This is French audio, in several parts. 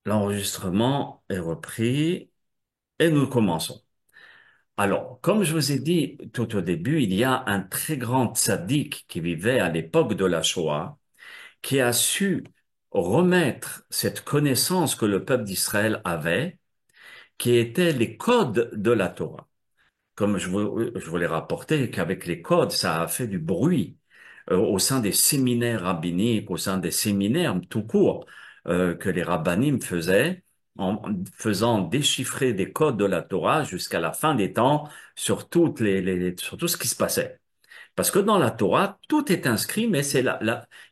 L'enregistrement est repris et nous commençons. Alors, comme je vous ai dit tout au début, il y a un très grand tzaddik qui vivait à l'époque de la Shoah, qui a su remettre cette connaissance que le peuple d'Israël avait, qui étaient les codes de la Torah. Comme je vous l'ai rapporté, qu'avec les codes, ça a fait du bruit au sein des séminaires rabbiniques, au sein des séminaires tout court que les rabbinim faisaient, en faisant déchiffrer des codes de la Torah jusqu'à la fin des temps sur sur tout ce qui se passait. Parce que dans la Torah, tout est inscrit, mais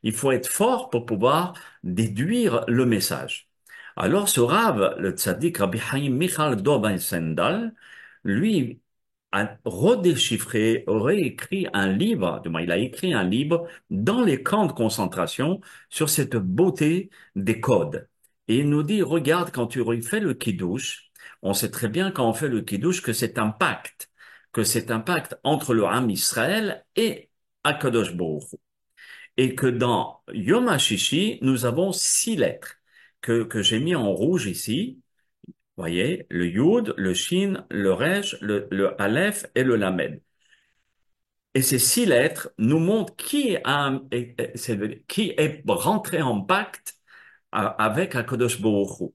il faut être fort pour pouvoir déduire le message. Alors, ce Rav, le tzaddik Rabbi Chaim Michal Doben Sendal, lui, a redéchiffré, aurait écrit un livre, du moins, il a écrit un livre dans les camps de concentration sur cette beauté des codes. Et il nous dit, regarde, quand tu fais le kiddush, on sait très bien quand on fait le kiddush que c'est un pacte entre le Ham Israël et Akadosh Baruch Hu. Et que dans Yom HaShishi, nous avons 6 lettres que j'ai mis en rouge ici. Vous voyez, le Yud, le Shin, le Resh, le Aleph et le Lamed. Et ces 6 lettres nous montrent qui est rentré en pacte avec Akadosh Baruch Hu.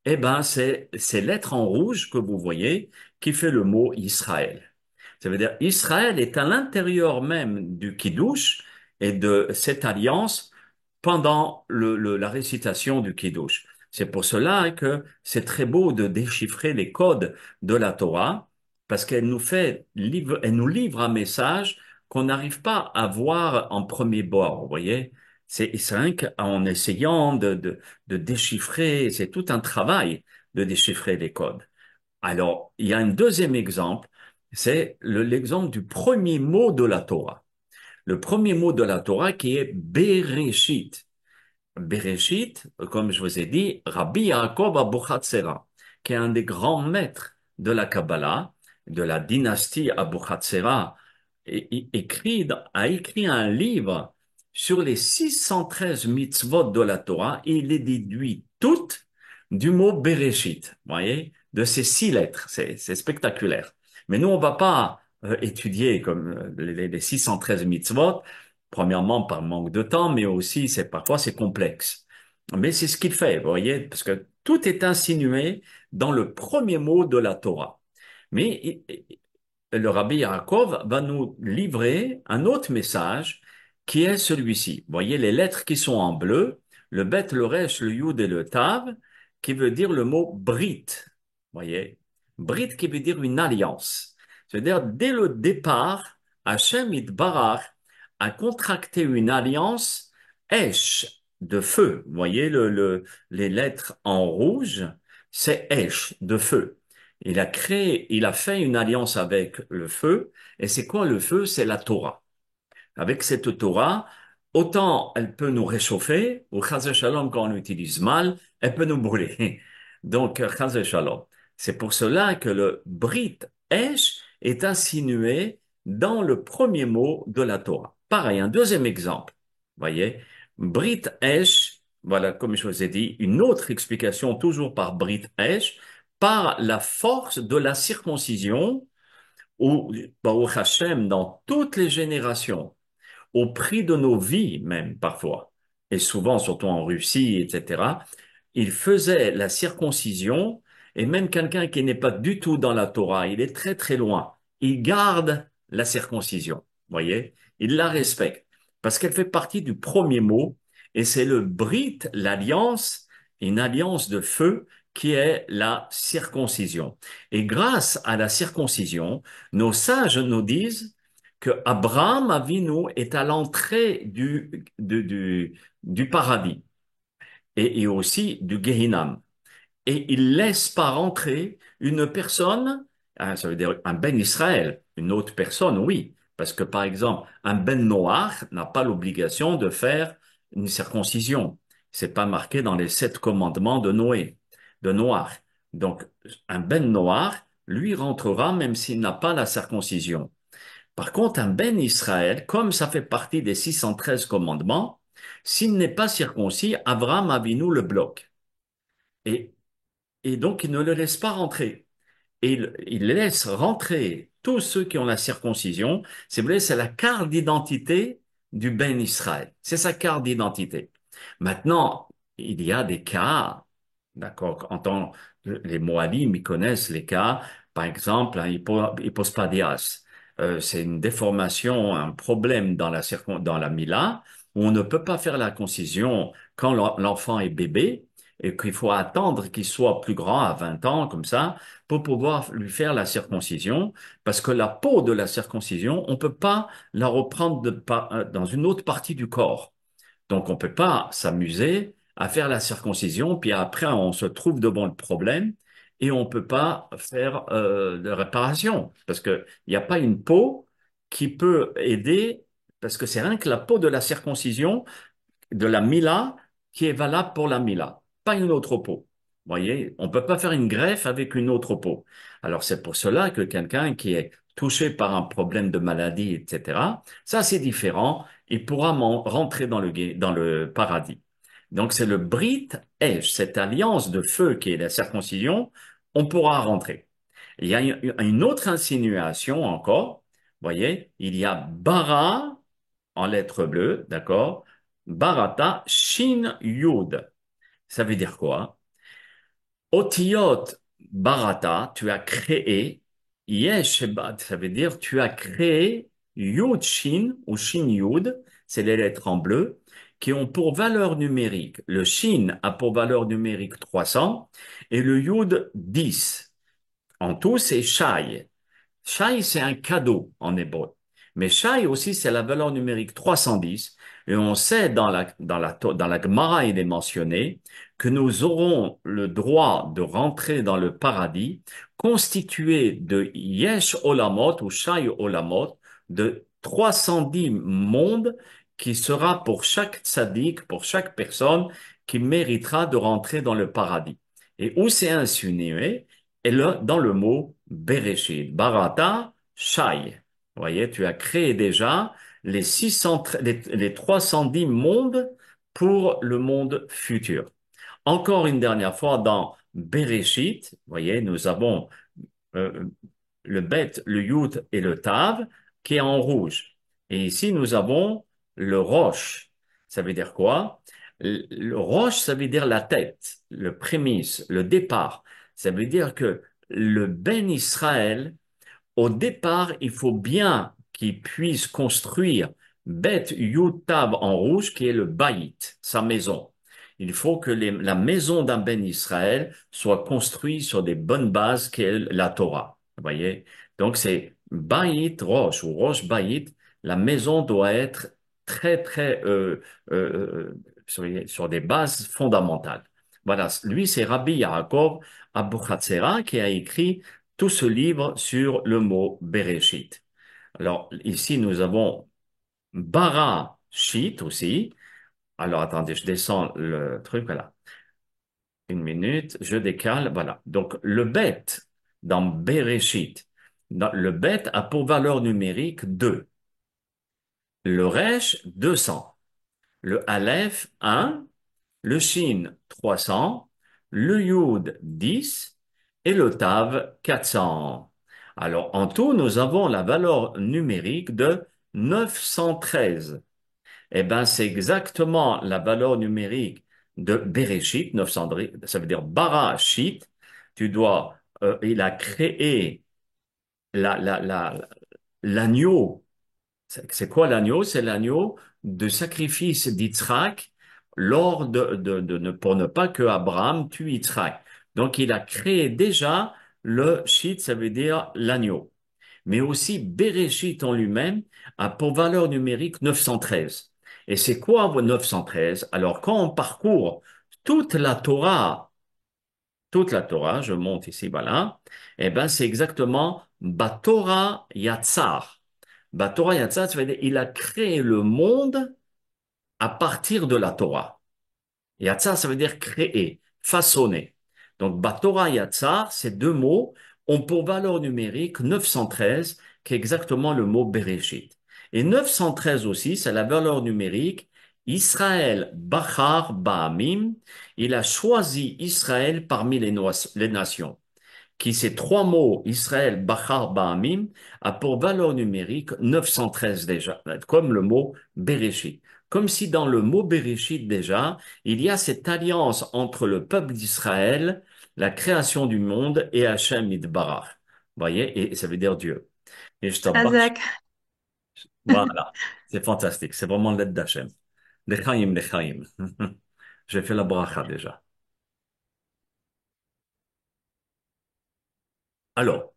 Eh ben, c'est ces lettres en rouge que vous voyez qui fait le mot Israël. Ça veut dire Israël est à l'intérieur même du Kiddush et de cette alliance pendant la récitation du Kiddush. C'est pour cela que c'est très beau de déchiffrer les codes de la Torah parce elle nous livre un message qu'on n'arrive pas à voir en premier bord, vous voyez. C'est rien qu'en essayant de déchiffrer, c'est tout un travail de déchiffrer les codes. Alors, il y a un deuxième exemple, c'est l'exemple du premier mot de la Torah. Le premier mot de la Torah qui est Bereshit. Bereshit, comme je vous ai dit, Rabbi Yaakov Abuchatzera, qui est un des grands maîtres de la Kabbalah, de la dynastie Abuchatzera, a écrit un livre sur les 613 mitzvot de la Torah et il les déduit toutes du mot Bereshit, vous voyez, de ces 6 lettres. C'est spectaculaire. Mais nous, on va pas étudier comme les 613 mitzvot, premièrement par manque de temps, mais aussi parfois c'est complexe. Mais c'est ce qu'il fait, vous voyez, parce que tout est insinué dans le premier mot de la Torah. Mais le Rabbi Yaakov va nous livrer un autre message qui est celui-ci. Vous voyez les lettres qui sont en bleu, le Bet, le Resh, le Yud et le Tav, qui veut dire le mot Brit. Vous voyez, Brit qui veut dire une alliance. C'est-à-dire, dès le départ, Hachem Itbarach a contracté une alliance Esh, de feu. Vous voyez les lettres en rouge, c'est Esh, de feu. Il a fait une alliance avec le feu. Et c'est quoi le feu? C'est la Torah. Avec cette Torah, autant elle peut nous réchauffer, ou chas shalom quand on l'utilise mal, elle peut nous brûler. Donc, chas shalom. C'est pour cela que le Brit Esh est insinué dans le premier mot de la Torah. Pareil, un deuxième exemple. Voyez, Brit Esh, voilà, comme je vous ai dit, une autre explication toujours par Brit Esh, par la force de la circoncision, ou Baruch Hashem, dans toutes les générations, au prix de nos vies même parfois, et souvent surtout en Russie, etc., il faisait la circoncision, et même quelqu'un qui n'est pas du tout dans la Torah, il est très très loin, il garde la circoncision, voyez, il la respecte, parce qu'elle fait partie du premier mot, et c'est le brit, l'alliance, une alliance de feu, qui est la circoncision. Et grâce à la circoncision, nos sages nous disent que Abraham Avinu est à l'entrée du paradis et aussi du Gehinam. Et il laisse pas rentrer une personne, hein, ça veut dire un Ben Israël, une autre personne, oui. Parce que par exemple, un Ben Noach n'a pas l'obligation de faire une circoncision. C'est pas marqué dans les 7 commandements de Noé, de Noach. Donc, un Ben Noach, lui rentrera même s'il n'a pas la circoncision. Par contre, un ben Israël, comme ça fait partie des 613 commandements, s'il n'est pas circoncis, Abraham Avinu le bloque. Et, et donc, il ne le laisse pas rentrer. Et il laisse rentrer tous ceux qui ont la circoncision. Si vous voulez, c'est la carte d'identité du Ben Israël. C'est sa carte d'identité. Maintenant, il y a des cas, d'accord, les Moalim, ils connaissent les cas, par exemple, hein, hypospadias. C'est une déformation, un problème dans la mila, où on ne peut pas faire la concision quand l'enfant est bébé, et qu'il faut attendre qu'il soit plus grand, à 20 ans, comme ça, pour pouvoir lui faire la circoncision, parce que la peau de la circoncision, on peut pas la reprendre dans une autre partie du corps. Donc, on peut pas s'amuser à faire la circoncision, puis après, on se trouve devant le problème et on peut pas faire de réparation, parce que il n'y a pas une peau qui peut aider, parce que c'est rien que la peau de la circoncision de la Mila qui est valable pour la Mila, pas une autre peau. Vous voyez, on peut pas faire une greffe avec une autre peau. Alors c'est pour cela que quelqu'un qui est touché par un problème de maladie, etc., ça c'est différent, il pourra rentrer dans le paradis. Donc c'est le Brit Esh, cette alliance de feu qui est la circoncision, on pourra rentrer. Il y a une autre insinuation encore, vous voyez, il y a bara en lettres bleues, d'accord? Barata Shin Yud. Ça veut dire quoi? Otiyot Barata, tu as créé. Yesh, ça veut dire tu as créé Yud Shin ou Shin Yud, c'est les lettres en bleu, qui ont pour valeur numérique. Le Shin a pour valeur numérique 300 et le Yud 10. En tout, c'est Shai. Shai, c'est un cadeau en hébreu. Mais Shai aussi, c'est la valeur numérique 310. Et on sait dans la Gemara, il est mentionné que nous aurons le droit de rentrer dans le paradis constitué de Yesh Olamot ou Shai Olamot, de 310 mondes qui sera pour chaque tzaddik, pour chaque personne qui méritera de rentrer dans le paradis. Et où c'est insinué? Et là, dans le mot Bereshit, Barata, Shai. Vous voyez, tu as créé déjà les 310 mondes pour le monde futur. Encore une dernière fois, dans Bereshit, vous voyez, nous avons euh, le Bet, le Yud et le Tav qui est en rouge. Et ici, nous avons le Rosh. Ça veut dire quoi? Le Rosh, ça veut dire la tête, le prémisse, le départ. Ça veut dire que le Ben Israël, au départ, il faut bien qu'il puisse construire Bet Yud Tav en rouge, qui est le Baït, sa maison. Il faut que la maison d'un Ben Israël soit construite sur des bonnes bases, qui est la Torah. Vous voyez? Donc c'est Baït Rosh ou Rosh Baït. La maison doit être très très sur des bases fondamentales. Voilà. Lui, c'est Rabbi Yaakov Abuchatzera qui a écrit tout ce livre sur le mot Bereshit. Alors ici, nous avons Bara Shit aussi. Alors attendez, je descends le truc, voilà. Une minute, je décale, voilà. Donc le bet dans Bereshit, le bet a pour valeur numérique 2. Le resh, 200. Le aleph, 1. Le shin, 300. Le yud, 10. Et le tav, 400. Alors en tout, nous avons la valeur numérique de 913. Eh ben, c'est exactement la valeur numérique de Bereshit, 900, ça veut dire Barashit. Il a créé l'agneau. C'est quoi l'agneau? C'est l'agneau de sacrifice d'Yitzhak pour ne pas que Abraham tue Yitzhak. Donc, il a créé déjà le shit, ça veut dire l'agneau. Mais aussi Bereshit en lui-même a pour valeur numérique 913. Et c'est quoi 913? Alors, quand on parcourt toute la Torah, je monte ici, voilà, eh ben, c'est exactement Batorah Yatzar. Batorah Yatzar, ça veut dire, il a créé le monde à partir de la Torah. Yatzar, ça veut dire créer, façonner. Donc, Batorah Yatzar, ces deux mots ont pour valeur numérique 913, qui est exactement le mot Bereshit. Et 913 aussi, c'est la valeur numérique Israël Bachar Ba'amim, il a choisi Israël parmi les nations. Qui ces trois mots, Israël Bachar Ba'amim, a pour valeur numérique 913 déjà, comme le mot Bereshit. Comme si dans le mot Bereshit déjà, il y a cette alliance entre le peuple d'Israël, la création du monde et Hachem Idbarach. Vous voyez, et ça veut dire Dieu. Et je t'abbarche. Azak. Voilà. C'est fantastique. C'est vraiment l'aide d'Hachem. Lechaim, lechaim. J'ai fait la bracha déjà. Alors,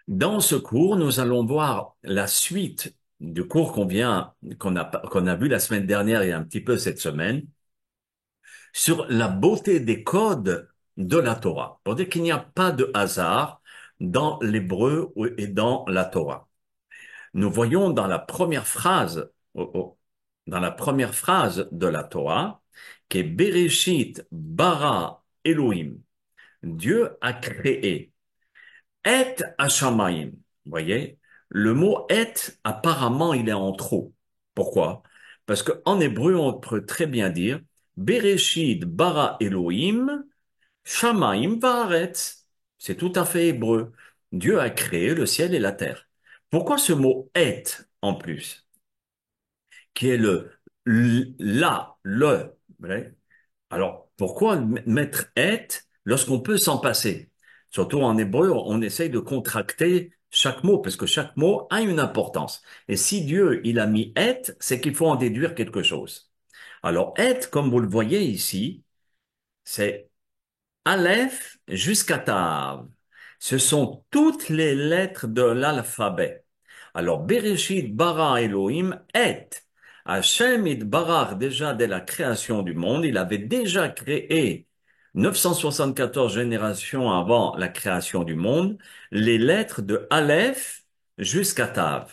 dans ce cours, nous allons voir la suite du cours qu'on a vu la semaine dernière et un petit peu cette semaine sur la beauté des codes de la Torah. Pour dire qu'il n'y a pas de hasard dans l'hébreu et dans la Torah. Nous voyons dans la première phrase de la Torah, qui est Bereshit bara Elohim. Dieu a créé. Et Hashamayim. Vous voyez, le mot et, apparemment, il est en trop. Pourquoi? Parce qu'en hébreu, on peut très bien dire Bereshit bara Elohim, Shamayim vaaretz. C'est tout à fait hébreu. Dieu a créé le ciel et la terre. Pourquoi ce mot est en plus, qui est le, vrai. Alors, pourquoi mettre et lorsqu'on peut s'en passer? Surtout en hébreu, on essaye de contracter chaque mot, parce que chaque mot a une importance. Et si Dieu, il a mis et, c'est qu'il faut en déduire quelque chose. Alors, et, comme vous le voyez ici, c'est Aleph jusqu'à Tav. Ce sont toutes les lettres de l'alphabet. Alors, Bereshit bara Elohim et Hachem itbarach déjà dès la création du monde, il avait déjà créé 974 générations avant la création du monde, les lettres de Aleph jusqu'à Tav.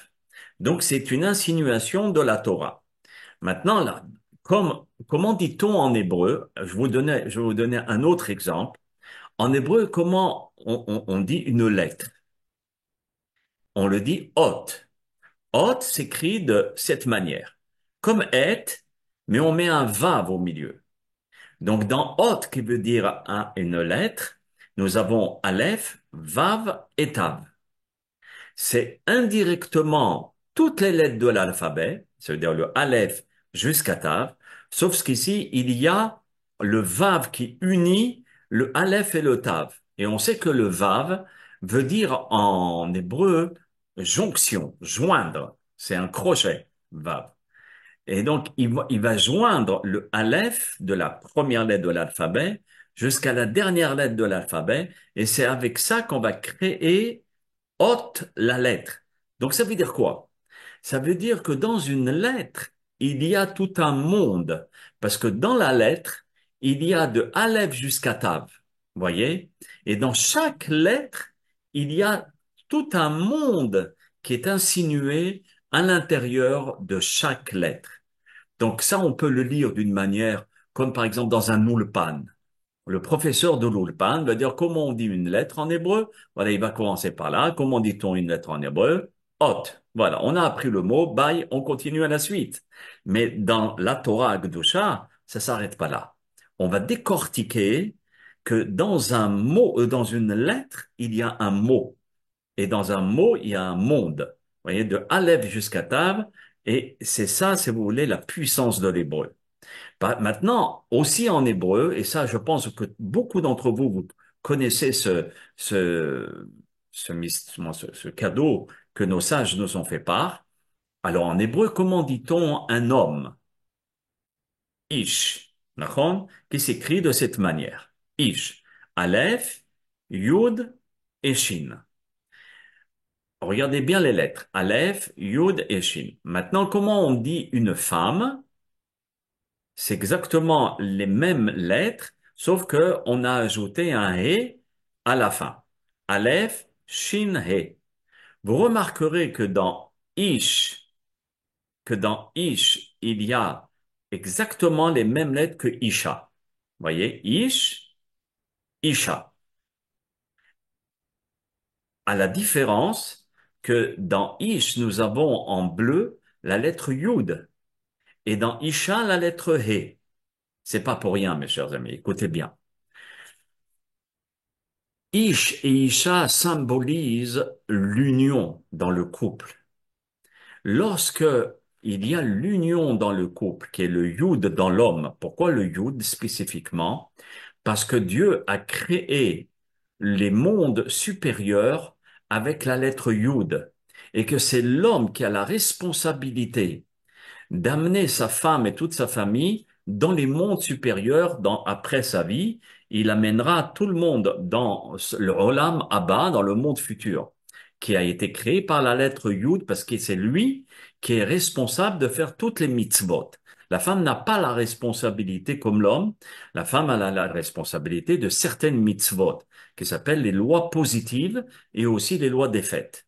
Donc, c'est une insinuation de la Torah. Maintenant, là, comment dit-on en hébreu? Je vais vous donner un autre exemple. En hébreu, comment on dit une lettre? On le dit hot. Hot s'écrit de cette manière. Comme et, mais on met un vav au milieu. Donc dans hot qui veut dire une lettre, nous avons aleph, vav et tav. C'est indirectement toutes les lettres de l'alphabet, ça veut dire le aleph jusqu'à tav, sauf qu'ici, il y a le vav qui unit le aleph et le tav. Et on sait que le vav veut dire en hébreu jonction, joindre. C'est un crochet, vav. Et donc, il va joindre le aleph de la première lettre de l'alphabet jusqu'à la dernière lettre de l'alphabet. Et c'est avec ça qu'on va créer ôte la lettre. Donc ça veut dire quoi? Ça veut dire que dans une lettre, il y a tout un monde. Parce que dans la lettre, il y a de Aleph jusqu'à Tav. Vous voyez? Et dans chaque lettre, il y a tout un monde qui est insinué à l'intérieur de chaque lettre. Donc ça, on peut le lire d'une manière comme par exemple dans un ulpan. Le professeur de l'Ulpan va dire comment on dit une lettre en hébreu. Voilà, il va commencer par là. Comment dit-on une lettre en hébreu? Hot. Voilà, on a appris le mot, bye, on continue à la suite. Mais dans la Torah Akdosha, ça s'arrête pas là. On va décortiquer que dans un mot, dans une lettre, il y a un mot. Et dans un mot, il y a un monde. Vous voyez, de Aleph jusqu'à Tav. Et c'est ça, si vous voulez, la puissance de l'hébreu. Maintenant, aussi en hébreu, et ça, je pense que beaucoup d'entre vous, vous connaissez ce, ce cadeau que nos sages nous ont fait part. Alors, en hébreu, comment dit-on un homme? Ish, d'accord? Qui s'écrit de cette manière. Ish. Aleph, Yud et Shin. Regardez bien les lettres. Aleph, Yud et Shin. Maintenant, comment on dit une femme? C'est exactement les mêmes lettres, sauf que on a ajouté un he à la fin. Aleph, Shin, he. Vous remarquerez que dans ish, il y a exactement les mêmes lettres que isha. Voyez, ish, isha. À la différence que dans ish, nous avons en bleu la lettre yud. Et dans Isha, la lettre He. C'est pas pour rien, mes chers amis. Écoutez bien. Ish et Isha symbolisent l'union dans le couple. Lorsque il y a l'union dans le couple, qui est le Yud dans l'homme, pourquoi le Yud spécifiquement? Parce que Dieu a créé les mondes supérieurs avec la lettre Yud, et que c'est l'homme qui a la responsabilité d'amener sa femme et toute sa famille dans les mondes supérieurs après sa vie. Il amènera tout le monde dans le Olam Abba, dans le monde futur, qui a été créé par la lettre Yud, parce que c'est lui qui est responsable de faire toutes les mitzvot. La femme n'a pas la responsabilité comme l'homme. La femme a la responsabilité de certaines mitzvot, qui s'appellent les lois positives et aussi les lois des fêtes.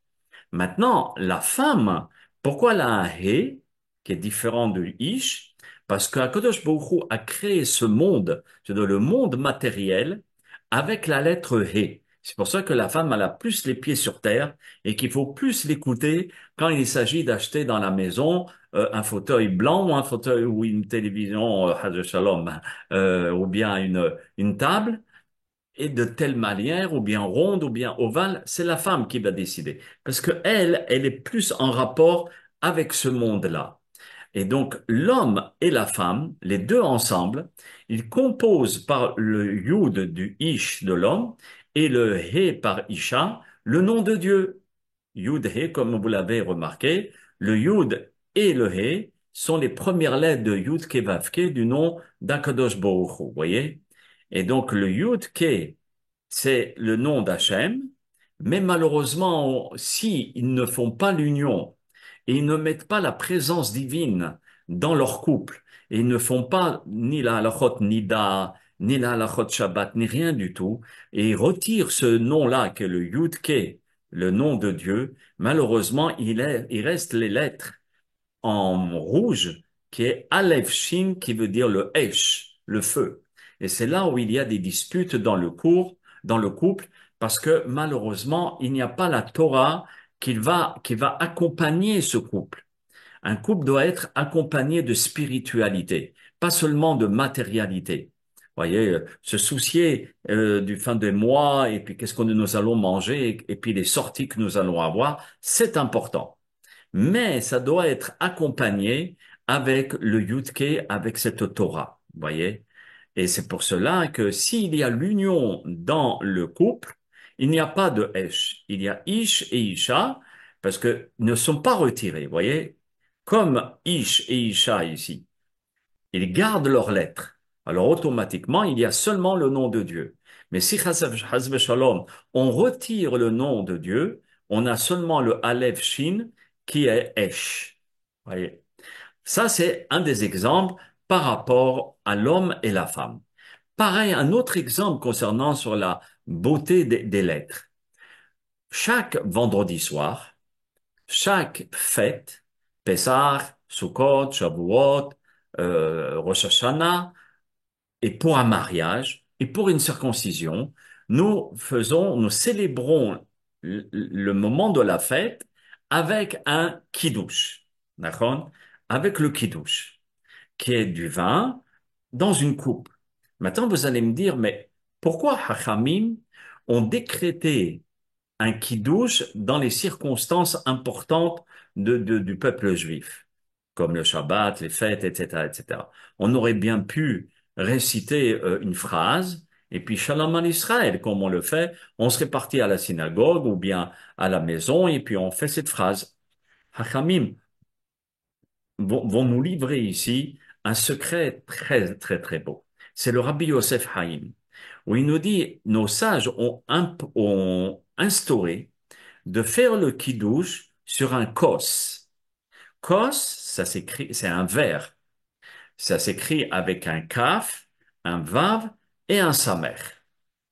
Maintenant, la femme, pourquoi elle a un He qui est différent de Ish? Parce qu'Akadosh Baruch Hu a créé ce monde, c'est-à-dire le monde matériel, avec la lettre He. C'est pour ça que la femme elle a plus les pieds sur terre et qu'il faut plus l'écouter quand il s'agit d'acheter dans la maison un fauteuil blanc ou un fauteuil ou une télévision, Hajj Shalom, ou bien une table et de telle manière, ou bien ronde, ou bien ovale, c'est la femme qui va décider. Parce que elle est plus en rapport avec ce monde-là. Et donc, l'homme et la femme, les deux ensemble, ils composent par le yud du ish de l'homme et le he par isha, le nom de Dieu. Yud he, comme vous l'avez remarqué, le yud et le he sont les premières lettres de yud ke vav ke du nom d'Akadosh Baruch Hu, vous voyez? Et donc, le yud ke, c'est le nom d'Hachem, mais malheureusement, si ils ne font pas l'union et ils ne mettent pas la présence divine dans leur couple, et ils ne font pas ni la halachot nida, ni la halachot shabbat, ni rien du tout, et ils retirent ce nom-là, qui est le Yud-Ke, le nom de Dieu, malheureusement, il reste les lettres en rouge, qui est Aleph Shin, qui veut dire le Esh, le feu. Et c'est là où il y a des disputes dans le couple, parce que malheureusement, il n'y a pas la Torah qui va accompagner ce couple. Un couple doit être accompagné de spiritualité, pas seulement de matérialité. Voyez, se soucier du fin de mois et puis qu'est-ce que nous allons manger et puis les sorties que nous allons avoir, c'est important, mais ça doit être accompagné avec le Yudke, avec cette Torah, vous voyez. Et c'est pour cela que s'il y a l'union dans le couple, il n'y a pas de Esh, il y a Ish et Isha, parce que ne sont pas retirés, vous voyez. Comme Ish et Isha ici, ils gardent leurs lettres. Alors automatiquement, il y a seulement le nom de Dieu. Mais si Chas Shalom, on retire le nom de Dieu, on a seulement le Aleph Shin qui est Esh. Voyez. Ça, c'est un des exemples par rapport à l'homme et la femme. Pareil, un autre exemple concernant sur la beauté des lettres. Chaque vendredi soir, chaque fête, Pessah, Sukkot, Shavuot, Rosh Hashanah, et pour un mariage et pour une circoncision, nous célébrons le moment de la fête avec un kiddush, d'accord? Avec le kiddush, qui est du vin dans une coupe. Maintenant, vous allez me dire, mais pourquoi Hachamim ont décrété un kiddush dans les circonstances importantes du peuple juif, comme le Shabbat, les fêtes, etc., etc. On aurait bien pu réciter une phrase et puis Shalom en Israël, comme on le fait, on serait parti à la synagogue ou bien à la maison et puis on fait cette phrase. Hachamim vont nous livrer ici un secret très, très, très beau. C'est le Rabbi Yosef Haïm, où il nous dit, nos sages ont instauré de faire le kiddush sur un kos. Kos, ça s'écrit, c'est un verre. Ça s'écrit avec un kaf, un vav et un samer.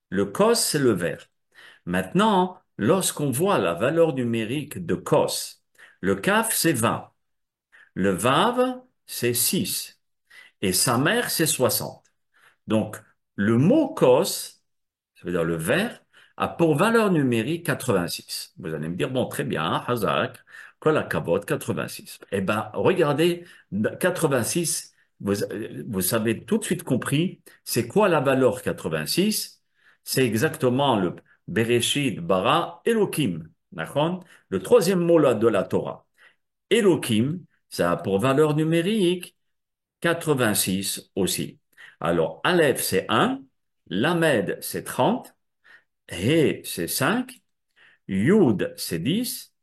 Le kos, c'est le verre. Maintenant, lorsqu'on voit la valeur numérique de kos, le kaf, c'est 20. Le vav, c'est 6. Et samer, c'est 60. Donc, le mot kos, ça veut dire le verre, a pour valeur numérique 86. Vous allez me dire, bon, très bien, Hazak, Kol HaKavod, 86. Eh ben, regardez, 86, vous avez tout de suite compris, c'est quoi la valeur 86? C'est exactement le Bereshit, Bara, Elohim. D'accord? Le troisième mot là de la Torah. Elohim, ça a pour valeur numérique 86 aussi. Alors, Aleph, c'est 1, Lamed, c'est 30, He, c'est 5, Yud, c'est 10,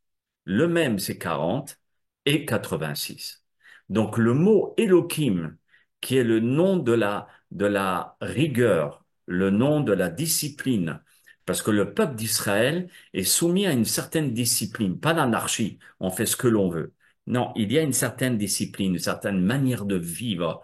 le même, c'est 40 et 86. Donc, le mot Elohim, qui est le nom de la rigueur, le nom de la discipline, parce que le peuple d'Israël est soumis à une certaine discipline, pas l'anarchie, on fait ce que l'on veut. Non, il y a une certaine discipline, une certaine manière de vivre.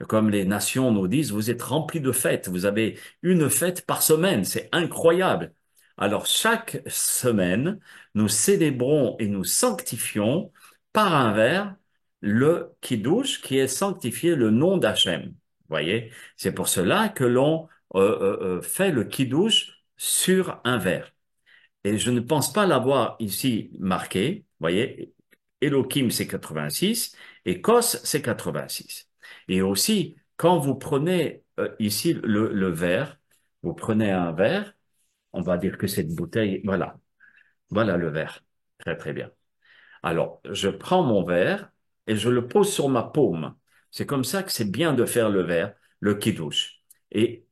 Comme les nations nous disent, vous êtes remplis de fêtes, vous avez une fête par semaine, c'est incroyable. Alors, chaque semaine, nous célébrons et nous sanctifions par un verre le Kiddush qui est sanctifié le nom d'Hachem. Voyez, c'est pour cela que l'on fait le Kiddush sur un verre. Et je ne pense pas l'avoir ici marqué. Voyez, Elohim c'est 86 et Kos c'est 86. Et aussi, quand vous prenez ici le verre, vous prenez un verre, on va dire que cette bouteille, voilà, voilà le verre. Très très bien. Alors, je prends mon verre et je le pose sur ma paume. C'est comme ça que c'est bien de faire le verre, le kiddush. Et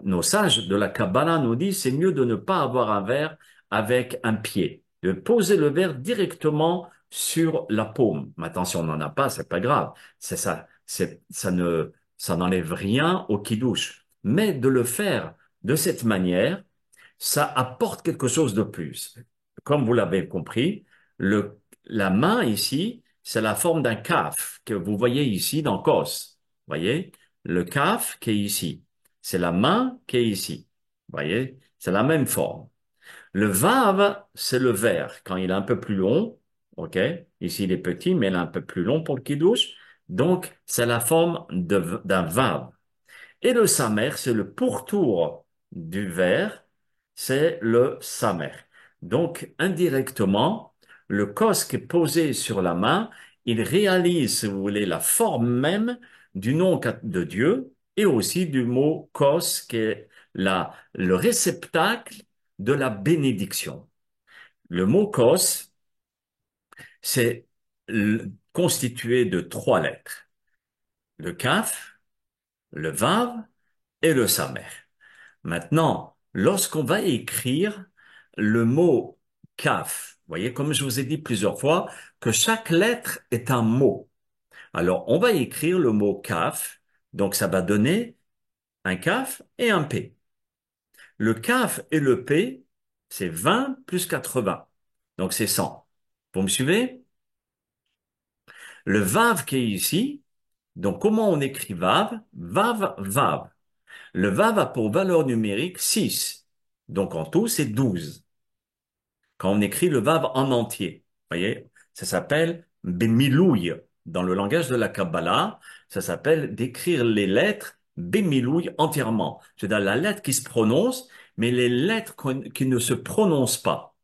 nos sages de la Kabbalah nous disent c'est mieux de ne pas avoir un verre avec un pied, de poser le verre directement sur la paume. Maintenant, si on n'en a pas, c'est pas grave. C'est ça, ça n'enlève rien au kiddush. Mais de le faire de cette manière, ça apporte quelque chose de plus. Comme vous l'avez compris, la main ici, c'est la forme d'un kaf que vous voyez ici dans Kos. Voyez? Le kaf qui est ici. C'est la main qui est ici. Voyez? C'est la même forme. Le vav, c'est le vers. Quand il est un peu plus long, ok? Ici, il est petit, mais il est un peu plus long pour le kiddush. Donc, c'est la forme d'un vav. Et le samer, c'est le pourtour du verre, c'est le samer. Donc, indirectement, le kos qui est posé sur la main, il réalise, si vous voulez, la forme même du nom de Dieu et aussi du mot kos qui est le réceptacle de la bénédiction. Le mot kos, c'est constitué de trois lettres. Le kaf, le vav et le samer. Maintenant, lorsqu'on va écrire le mot kaf, vous voyez, comme je vous ai dit plusieurs fois, que chaque lettre est un mot. Alors, on va écrire le mot kaf, donc ça va donner un kaf et un p. Le kaf et le p, c'est 20 plus 80, donc c'est 100. Vous me suivez? Le vav qui est ici, donc comment on écrit vav? Vav, vav. Le vav a pour valeur numérique 6. Donc en tout, c'est 12. Quand on écrit le vav en entier, voyez, ça s'appelle bémilouille. Dans le langage de la Kabbalah, ça s'appelle d'écrire les lettres bémilouille entièrement. C'est-à-dire la lettre qui se prononce, mais les lettres qui ne se prononcent pas,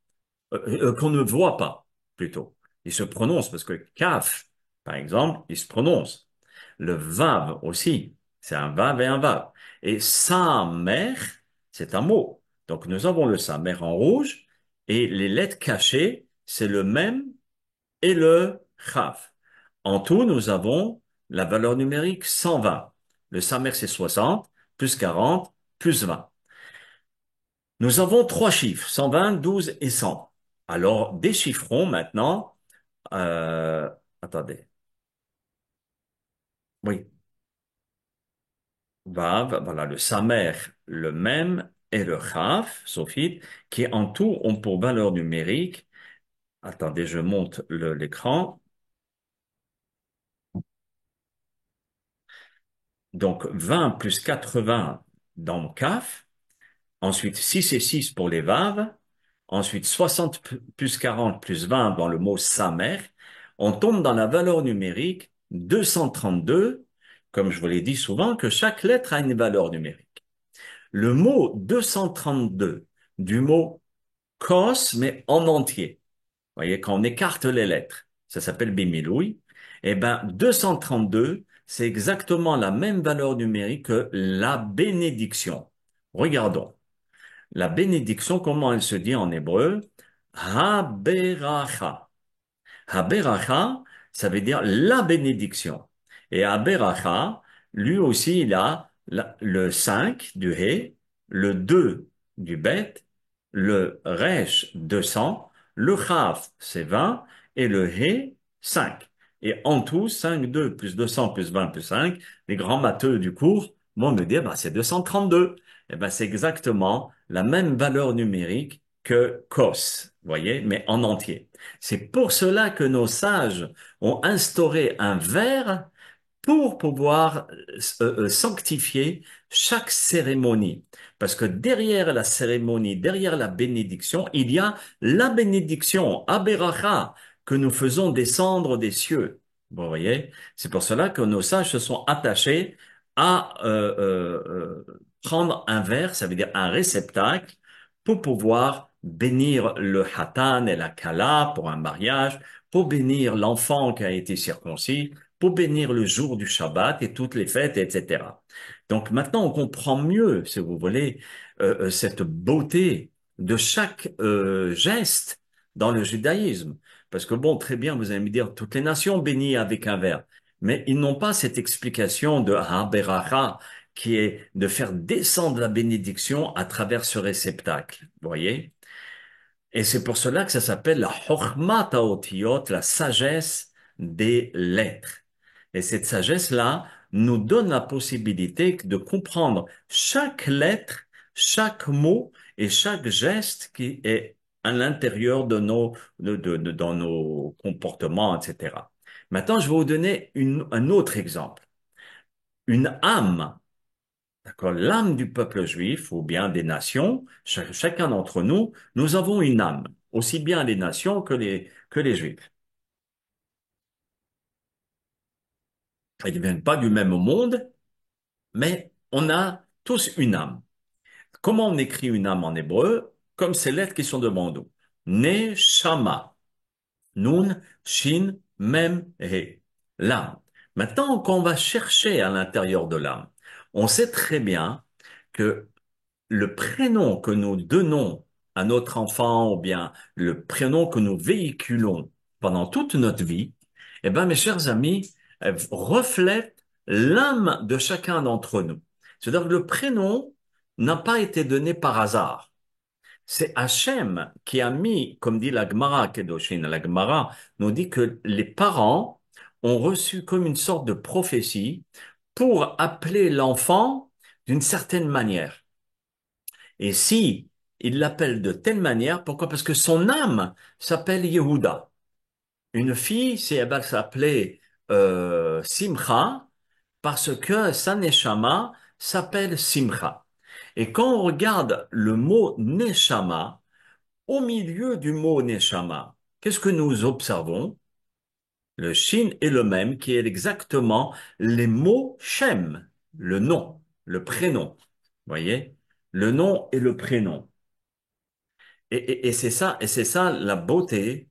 qu'on ne voit pas, plutôt. Ils se prononcent parce que kaf, par exemple, il se prononce. Le vav aussi, c'est un vav et un vav. Et samer, c'est un mot. Donc nous avons le samer en rouge et les lettres cachées, c'est le même et le chaf. En tout, nous avons la valeur numérique 120. Le samer, c'est 60, plus 40, plus 20. Nous avons trois chiffres, 120, 12 et 100. Alors, déchiffrons maintenant. Euh, attendez. Oui, Vav, voilà, le Samer, le même, et le Chaf, Sophie, qui en tout ont pour valeur numérique. Attendez, je monte l'écran. Donc, 20 plus 80 dans le Kaf. Ensuite, 6 et 6 pour les Vav. Ensuite, 60 plus 40 plus 20 dans le mot Samer. On tombe dans la valeur numérique 232, comme je vous l'ai dit souvent, que chaque lettre a une valeur numérique. Le mot 232 du mot kos, mais en entier. voyez, quand on écarte les lettres, ça s'appelle Bimiloui. Eh ben, 232, c'est exactement la même valeur numérique que la bénédiction. Regardons. La bénédiction, comment elle se dit en hébreu? Ha-beracha. Haberacha, ça veut dire la bénédiction. Et Haberacha, lui aussi, il a le 5 du He, le 2 du Bet, le Resh 200, le Chaf c'est 20 et le He 5. Et en tout, 5, 2 plus 200 plus 20 plus 5, les grands matheux du cours vont me dire, bah, c'est 232. Et ben, c'est exactement la même valeur numérique que Kos, vous voyez, mais en entier. C'est pour cela que nos sages ont instauré un verre pour pouvoir sanctifier chaque cérémonie. Parce que derrière la cérémonie, derrière la bénédiction, il y a la bénédiction, Aberacha, que nous faisons descendre des cieux. Vous voyez? C'est pour cela que nos sages se sont attachés à prendre un verre, ça veut dire un réceptacle, pour pouvoir bénir le Hatan et la Kala pour un mariage, pour bénir l'enfant qui a été circoncis, pour bénir le jour du Shabbat et toutes les fêtes, etc. Donc maintenant, on comprend mieux, si vous voulez, cette beauté de chaque geste dans le judaïsme. Parce que bon, très bien, vous allez me dire, toutes les nations bénissent avec un verre, mais ils n'ont pas cette explication de Ha-Beracha, qui est de faire descendre la bénédiction à travers ce réceptacle. Vous voyez? Et c'est pour cela que ça s'appelle la Chokhmat Haotiyot, la sagesse des lettres. Et cette sagesse-là nous donne la possibilité de comprendre chaque lettre, chaque mot et chaque geste qui est à l'intérieur de dans nos comportements, etc. Maintenant, je vais vous donner un autre exemple. Une âme, d'accord, l'âme du peuple juif ou bien des nations, chacun d'entre nous, nous avons une âme, aussi bien les nations que les juifs. Ils ne viennent pas du même monde, mais on a tous une âme. Comment on écrit une âme en hébreu? Comme ces lettres qui sont devant nous. Neshama. Nun, Shin, Mem, He. L'âme. Maintenant, quand on va chercher à l'intérieur de l'âme, on sait très bien que le prénom que nous donnons à notre enfant ou bien le prénom que nous véhiculons pendant toute notre vie, eh ben, mes chers amis, reflète l'âme de chacun d'entre nous. C'est-à-dire que le prénom n'a pas été donné par hasard. C'est Hachem qui a mis, comme dit la Gemara Kedoshin, la Gemara nous dit que les parents ont reçu comme une sorte de prophétie pour appeler l'enfant d'une certaine manière. Et si il l'appelle de telle manière, pourquoi? Parce que son âme s'appelle Yehuda. Une fille, si elle va s'appeler Simcha, parce que sa neshama s'appelle Simcha. Et quand on regarde le mot neshama, au milieu du mot neshama, qu'est-ce que nous observons? Le shin est le même, qui est exactement les mots Shem, le nom, le prénom. Voyez? Le nom et le prénom. Et c'est ça la beauté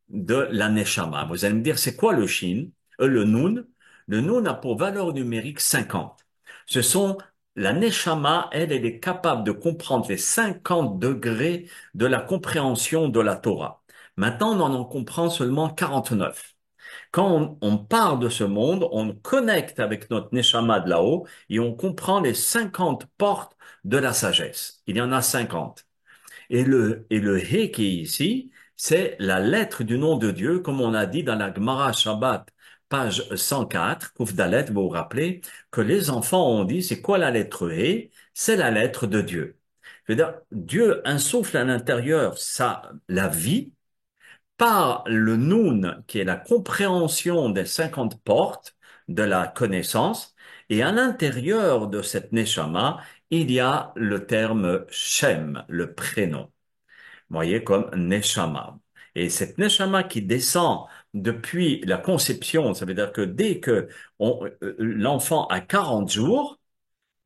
de la neshama. Vous allez me dire, c'est quoi le shin, le nun? Le nun a pour valeur numérique 50. Ce sont, la neshama, elle est capable de comprendre les 50 degrés de la compréhension de la Torah. Maintenant, on en comprend seulement 49. Quand on part de ce monde, on connecte avec notre neshama de là-haut et on comprend les 50 portes de la sagesse. Il y en a 50. Et le He qui est ici, c'est la lettre du nom de Dieu, comme on a dit dans la Gemara Shabbat, page 104, Kouf Dalet, vous vous rappelez, que les enfants ont dit, c'est quoi la lettre He? C'est la lettre de Dieu. Je veux dire, Dieu insuffle à l'intérieur la vie, par le Nun, qui est la compréhension des 50 portes de la connaissance, et à l'intérieur de cette Neshama, il y a le terme Shem, le prénom. Vous voyez, comme Neshama. Et cette Neshama qui descend depuis la conception, ça veut dire que dès que l'enfant a 40 jours,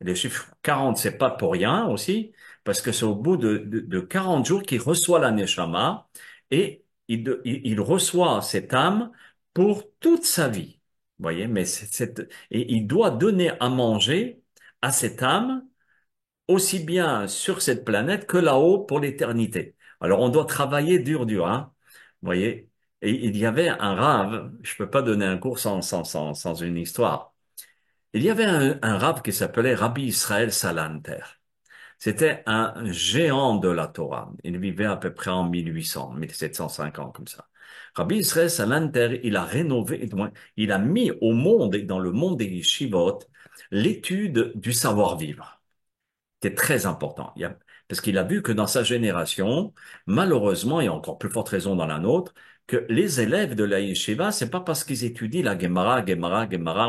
le chiffre 40, c'est pas pour rien aussi, parce que c'est au bout de 40 jours qu'il reçoit la Neshama, et il reçoit cette âme pour toute sa vie. Vous voyez, mais et il doit donner à manger à cette âme aussi bien sur cette planète que là-haut pour l'éternité. Alors on doit travailler dur, dur, hein. Vous voyez, et il y avait un rave, je peux pas donner un cours sans une histoire. Il y avait un rave qui s'appelait Rabbi Israël Salanter. C'était un géant de la Torah. Il vivait à peu près en 1800, 1750, comme ça. Rabbi Israël Salanter, il a rénové, du moins, il a mis au monde, dans le monde des yeshivot, l'étude du savoir-vivre. C'était très important. Parce qu'il a vu que dans sa génération, malheureusement, et encore plus forte raison dans la nôtre, que les élèves de la yeshiva, c'est pas parce qu'ils étudient la Gemara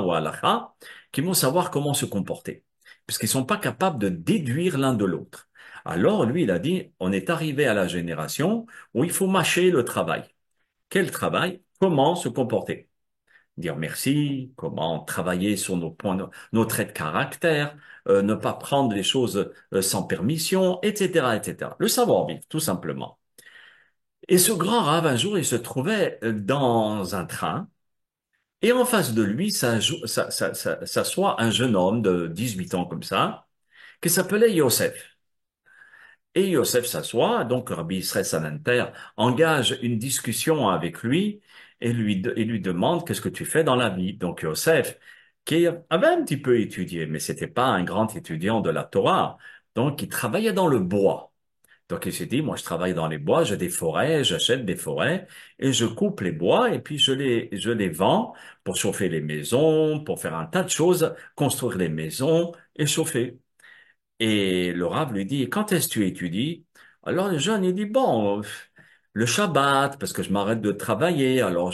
ou Halacha, qu'ils vont savoir comment se comporter. Parce qu'ils sont pas capables de déduire l'un de l'autre. Alors, lui, il a dit, on est arrivé à la génération où il faut mâcher le travail. Quel travail? Comment se comporter? Dire merci, comment travailler sur nos points, nos traits de caractère, ne pas prendre les choses sans permission, etc., etc. Le savoir-vivre, tout simplement. Et ce grand rave, un jour, il se trouvait dans un train, et en face de lui, s'assoit un jeune homme de 18 ans comme ça, qui s'appelait Yosef. Et Yosef s'assoit, donc Rabbi Israël Salanter engage une discussion avec lui et lui demande qu'est-ce que tu fais dans la vie. Donc Yosef, qui avait un petit peu étudié, mais c'était pas un grand étudiant de la Torah, donc il travaillait dans le bois. Donc il s'est dit, moi je travaille dans les bois, j'ai des forêts, j'achète des forêts et je coupe les bois et puis je les vends pour chauffer les maisons, pour faire un tas de choses, construire les maisons et chauffer. Et le Rav lui dit, quand est-ce que tu étudies? Alors le jeune, il dit, bon, le Shabbat, parce que je m'arrête de travailler, alors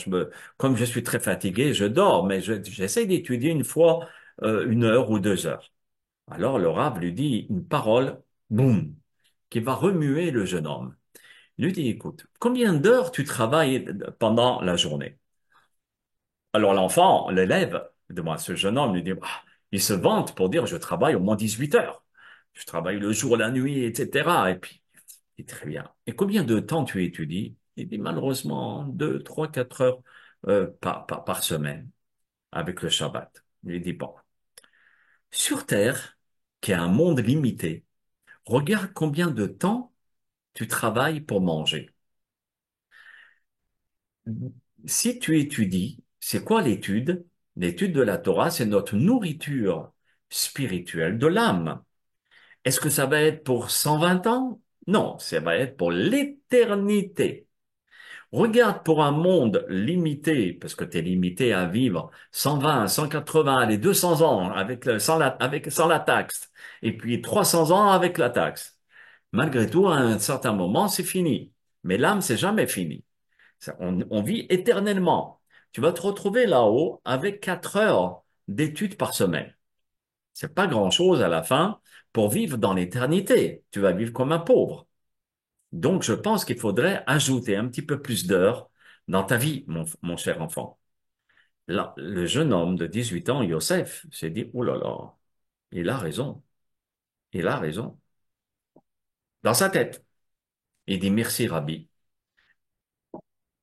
comme je suis très fatigué, je dors, mais j'essaie d'étudier une fois, 1 heure ou 2 heures. Alors le Rav lui dit une parole, boum, qui va remuer le jeune homme. Il lui dit, écoute, combien d'heures tu travailles pendant la journée? Alors l'enfant, l'élève, de moi, ce jeune homme lui dit, ah, il se vante pour dire, je travaille au moins 18 heures. Je travaille le jour, la nuit, etc. Et puis, il dit, très bien. Et combien de temps tu étudies? Il dit, malheureusement, 2, 3, 4 heures par semaine avec le Shabbat. Il lui dit, bon, sur Terre, qui est un monde limité, regarde combien de temps tu travailles pour manger. Si tu étudies, c'est quoi l'étude? L'étude de la Torah, c'est notre nourriture spirituelle de l'âme. Est-ce que ça va être pour 120 ans? Non, ça va être pour l'éternité. Regarde pour un monde limité, parce que tu es limité à vivre 120, 180, allez, 200 ans sans la taxe, et puis 300 ans avec la taxe. Malgré tout, à un certain moment, c'est fini. Mais l'âme, c'est jamais fini. On vit éternellement. Tu vas te retrouver là-haut avec 4 heures d'études par semaine. C'est pas grand-chose à la fin pour vivre dans l'éternité. Tu vas vivre comme un pauvre. Donc, je pense qu'il faudrait ajouter un petit peu plus d'heures dans ta vie, mon cher enfant. Là, le jeune homme de 18 ans, Yosef, s'est dit, oh là là, il a raison. Il a raison. Dans sa tête. Il dit, merci, Rabbi.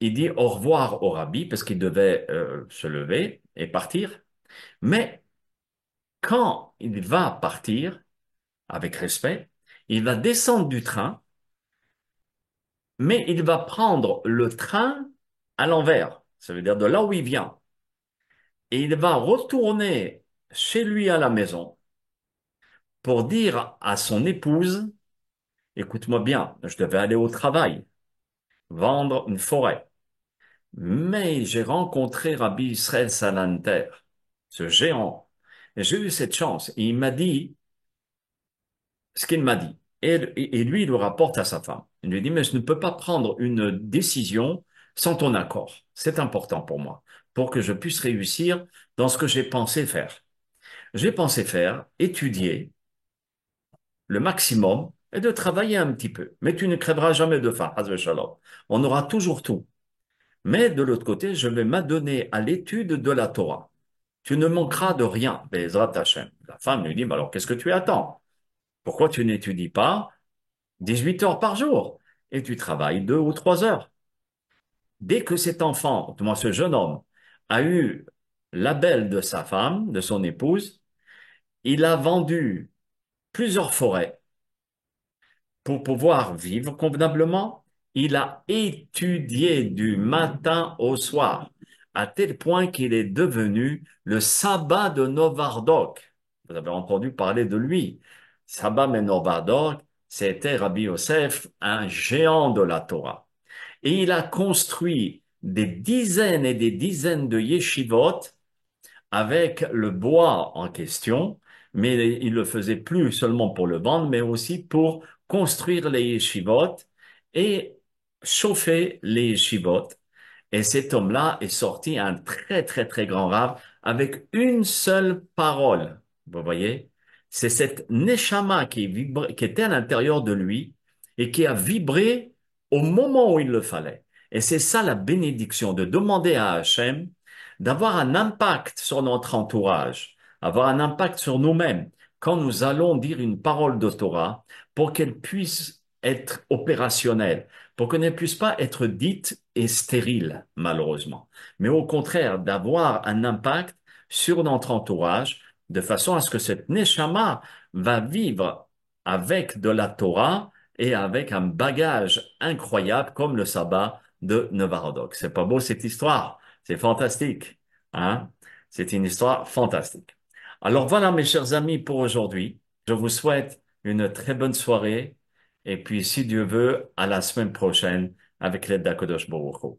Il dit au revoir au Rabbi parce qu'il devait se lever et partir. Mais quand il va partir, avec respect, il va descendre du train, mais il va prendre le train à l'envers. Ça veut dire de là où il vient. Et il va retourner chez lui à la maison pour dire à son épouse, écoute-moi bien, je devais aller au travail, vendre une forêt. Mais j'ai rencontré Rabbi Israël Salanter, ce géant. Et j'ai eu cette chance. Et il m'a dit ce qu'il m'a dit. Et lui, il le rapporte à sa femme. Il lui dit, mais je ne peux pas prendre une décision sans ton accord. C'est important pour moi, pour que je puisse réussir dans ce que j'ai pensé faire. J'ai pensé faire, étudier le maximum et de travailler un petit peu. Mais tu ne crèveras jamais de faim, Hazve Shalom. On aura toujours tout. Mais de l'autre côté, je vais m'adonner à l'étude de la Torah. Tu ne manqueras de rien, Bezrat Hashem. La femme lui dit, mais alors qu'est-ce que tu attends? Pourquoi tu n'étudies pas 18 heures par jour et tu travailles 2 ou 3 heures? dès que cet enfant, du moins ce jeune homme, a eu la belle de sa femme, de son épouse, il a vendu plusieurs forêts pour pouvoir vivre convenablement. Il a étudié du matin au soir, à tel point qu'il est devenu le sabbat de Novardok. Vous avez entendu parler de lui. Sabbat ben Novardok, c'était Rabbi Yosef, un géant de la Torah. Et il a construit des dizaines et des dizaines de yeshivot avec le bois en question, mais il le faisait plus seulement pour le vendre, mais aussi pour construire les yeshivot et chauffer les yeshivot. Et cet homme-là est sorti un très, très, très grand rave avec une seule parole. Vous voyez? C'est cette neshama qui était à l'intérieur de lui et qui a vibré au moment où il le fallait. Et c'est ça la bénédiction, de demander à Hachem d'avoir un impact sur notre entourage, avoir un impact sur nous-mêmes quand nous allons dire une parole de Torah pour qu'elle puisse être opérationnelle, pour qu'elle ne puisse pas être dite et stérile, malheureusement, mais au contraire d'avoir un impact sur notre entourage de façon à ce que cette neshama va vivre avec de la Torah et avec un bagage incroyable comme le sabbat de Novardok. C'est pas beau cette histoire? C'est fantastique, hein? C'est une histoire fantastique. Alors voilà, mes chers amis, pour aujourd'hui. Je vous souhaite une très bonne soirée et puis, si Dieu veut, à la semaine prochaine avec l'aide d'Akadosh Baruch Hu.